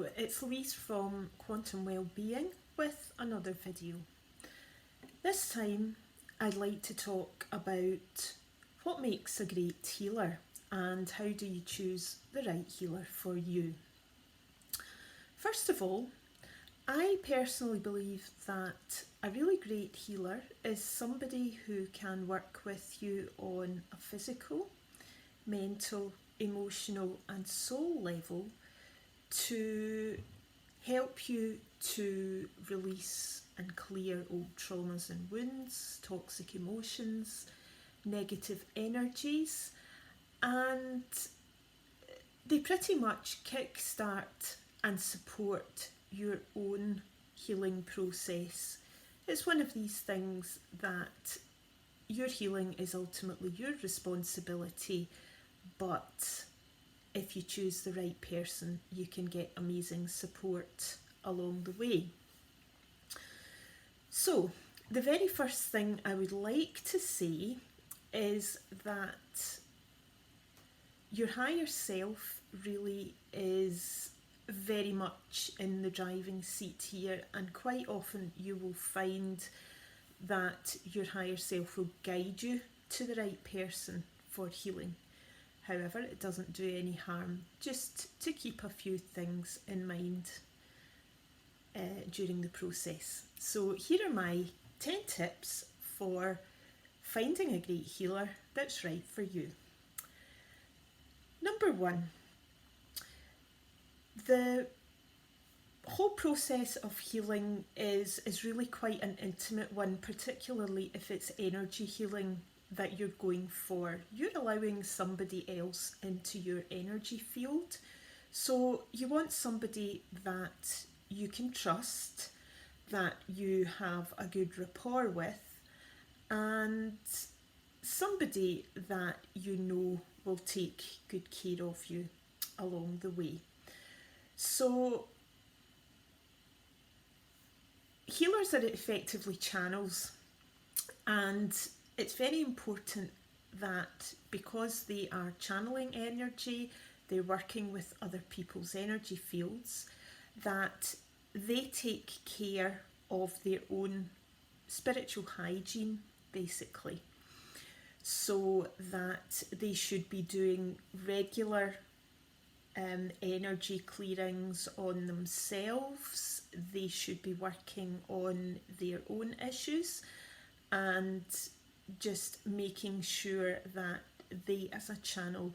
Hello, it's Louise from Quantum Wellbeing with another video. This time I'd like to talk about what makes a great healer and how do you choose the right healer for you. First of all, I personally believe that a really great healer is somebody who can work with you on a physical, mental, emotional and soul level to help you to release and clear old traumas and wounds, toxic emotions, negative energies, and they pretty much kickstart and support your own healing process. It's one of these things that your healing is ultimately your responsibility, but if you choose the right person, you can get amazing support along the way. So, the very first thing I would like to say is that your higher self really is very much in the driving seat here, and quite often you will find that your higher self will guide you to the right person for healing. However, it doesn't do any harm just to keep a few things in mind during the process. So here are my 10 tips for finding a great healer that's right for you. Number 1, the whole process of healing is really quite an intimate one, particularly if it's energy healing that you're going for. You're allowing somebody else into your energy field, so you want somebody that you can trust, that you have a good rapport with, and somebody that you know will take good care of you along the way. So healers are effectively channels, and it's very important that because they are channeling energy, they're working with other people's energy fields, that they take care of their own spiritual hygiene, basically. So that they should be doing regular energy clearings on themselves. They should be working on their own issues and just making sure that they as a channel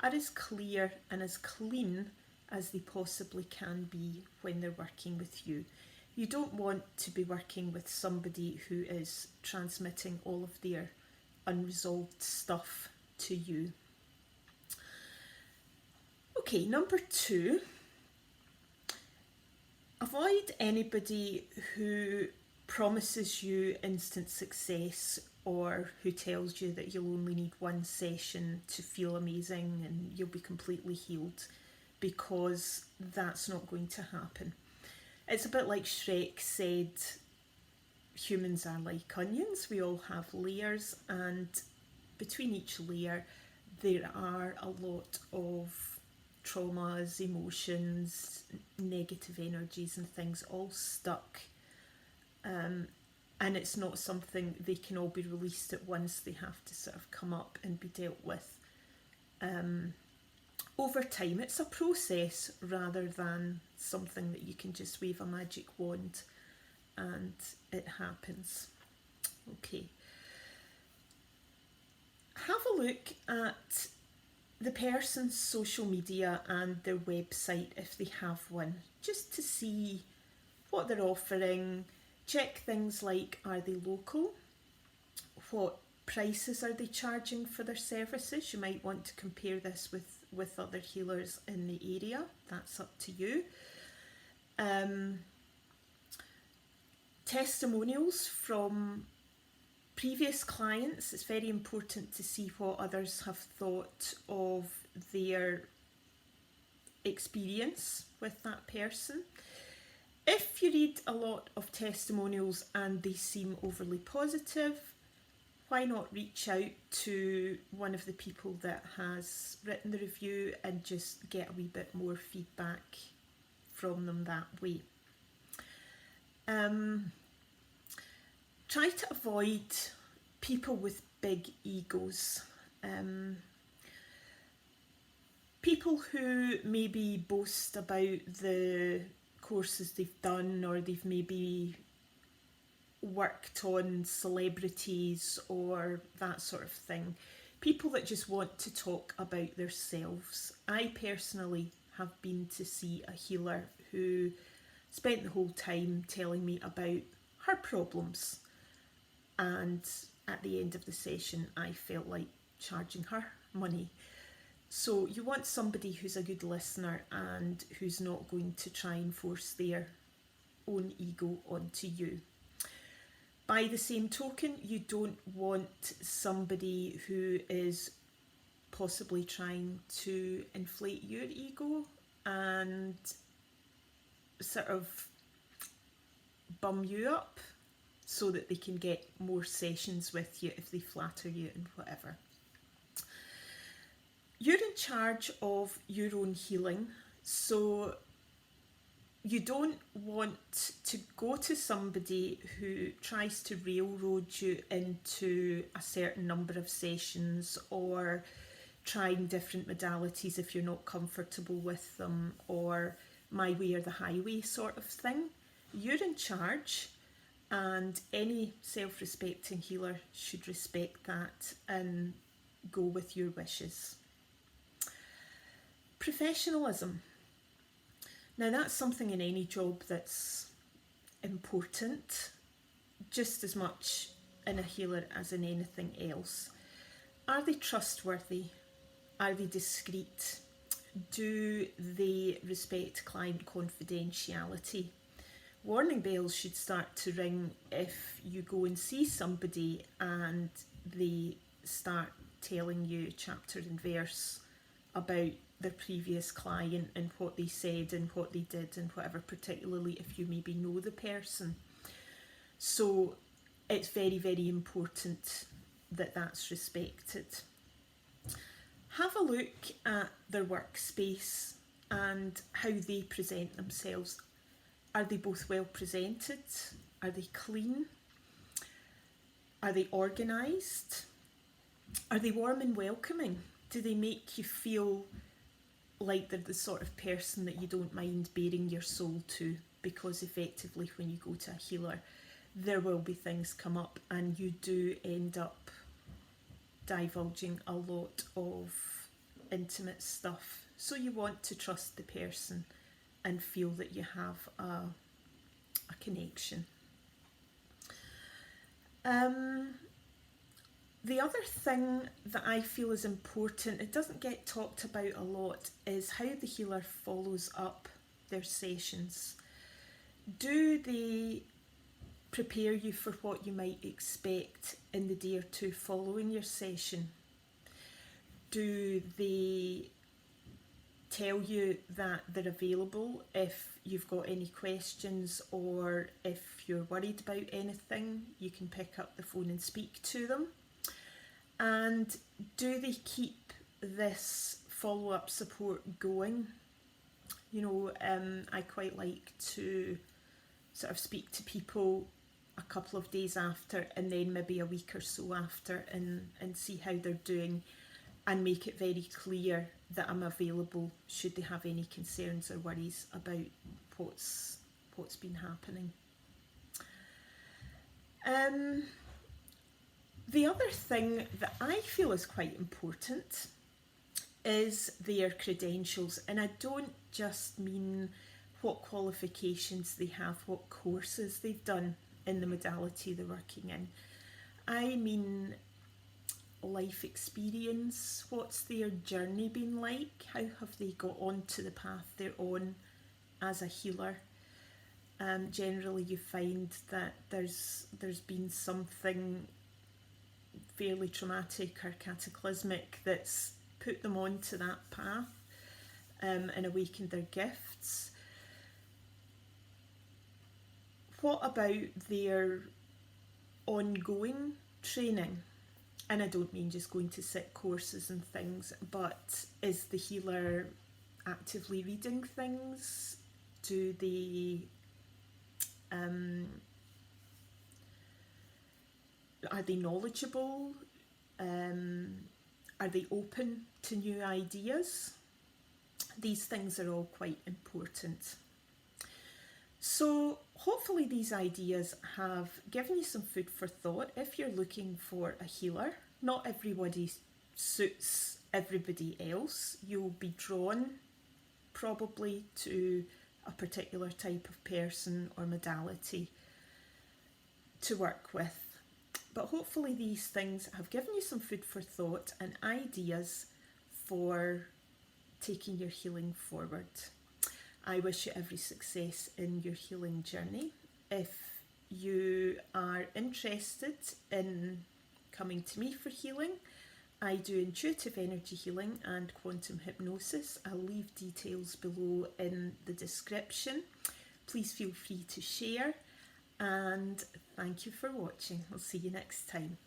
are as clear and as clean as they possibly can be when they're working with you. You don't want to be working with somebody who is transmitting all of their unresolved stuff to you. Okay, number 2, avoid anybody who promises you instant success or who tells you that you'll only need one session to feel amazing and you'll be completely healed, because that's not going to happen. It's a bit like Shrek said, humans are like onions, we all have layers, and between each layer there are a lot of traumas, emotions, negative energies and things all stuck. And it's not something they can all be released at once. They have to sort of come up and be dealt with over time. It's a process rather than something that you can just wave a magic wand and it happens. Okay. Have a look at the person's social media and their website if they have one, just to see what they're offering. Check things like, are they local? What prices are they charging for their services? You might want to compare this with other healers in the area. That's up to you. Testimonials from previous clients. It's very important to see what others have thought of their experience with that person. If you read a lot of testimonials and they seem overly positive, why not reach out to one of the people that has written the review and just get a wee bit more feedback from them that way. Try to avoid people with big egos. People who maybe boast about the courses they've done, or they've maybe worked on celebrities or that sort of thing. People that just want to talk about themselves. I personally have been to see a healer who spent the whole time telling me about her problems, and at the end of the session I felt like charging her money. So you want somebody who's a good listener and who's not going to try and force their own ego onto you. By the same token, you don't want somebody who is possibly trying to inflate your ego and sort of bum you up so that they can get more sessions with you if they flatter you and whatever. You're in charge of your own healing, so you don't want to go to somebody who tries to railroad you into a certain number of sessions, or trying different modalities if you're not comfortable with them, or my way or the highway sort of thing. You're in charge, and any self-respecting healer should respect that and go with your wishes. Professionalism. Now that's something in any job that's important, just as much in a healer as in anything else. Are they trustworthy? Are they discreet? Do they respect client confidentiality? Warning bells should start to ring if you go and see somebody and they start telling you chapter and verse about their previous client and what they said and what they did and whatever, particularly if you maybe know the person. So it's very, very important that that's respected. Have a look at their workspace and how they present themselves. Are they both well presented? Are they clean? Are they organised? Are they warm and welcoming? Do they make you feel like they're the sort of person that you don't mind baring your soul to? Because effectively when you go to a healer, there will be things come up and you do end up divulging a lot of intimate stuff. So you want to trust the person and feel that you have a connection. The other thing that I feel is important, it doesn't get talked about a lot, is how the healer follows up their sessions. Do they prepare you for what you might expect in the day or two following your session? Do they tell you that they're available if you've got any questions, or if you're worried about anything, you can pick up the phone and speak to them? And do they keep this follow-up support going? You know, I quite like to sort of speak to people a couple of days after and then maybe a week or so after and see how they're doing, and make it very clear that I'm available should they have any concerns or worries about what's been happening. The other thing that I feel is quite important is their credentials, and I don't just mean what qualifications they have, what courses they've done in the modality they're working in. I mean life experience. What's their journey been like? How have they got onto the path they're on as a healer? Generally you find that there's been something fairly traumatic or cataclysmic that's put them onto that path and awakened their gifts. What about their ongoing training? And I don't mean just going to sit courses and things, but is the healer actively reading things? Do they are they knowledgeable? Are they open to new ideas? These things are all quite important. So hopefully these ideas have given you some food for thought if you're looking for a healer. Not everybody suits everybody else. You'll be drawn probably to a particular type of person or modality to work with. But hopefully these things have given you some food for thought and ideas for taking your healing forward. I wish you every success in your healing journey. If you are interested in coming to me for healing, I do intuitive energy healing and quantum hypnosis. I'll leave details below in the description. Please feel free to share, and thank you for watching. I'll see you next time.